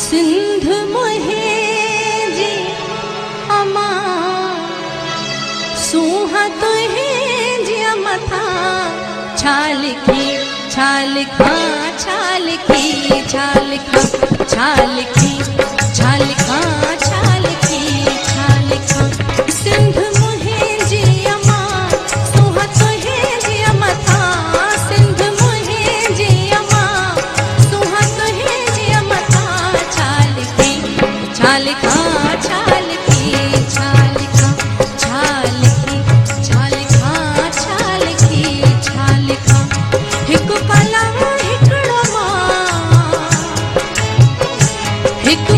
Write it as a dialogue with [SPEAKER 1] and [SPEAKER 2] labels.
[SPEAKER 1] सिंध मोहे जी अमा सूहा तुहे जी मथा छालिखी छालिखा छालिखी छालिखा छालिखी छालिखा छालिखी छालिखा सिंध मोहे जी अमा सूहा तुहे जी मथा सिंध मोहे जी अमा सूहा तुहे जी मथा छालिखी छालिखा छालिखी छालिखा छालिखी छालिखा छालिखी छालिखा हिकु पलंग हिकिड़ो मां हिकु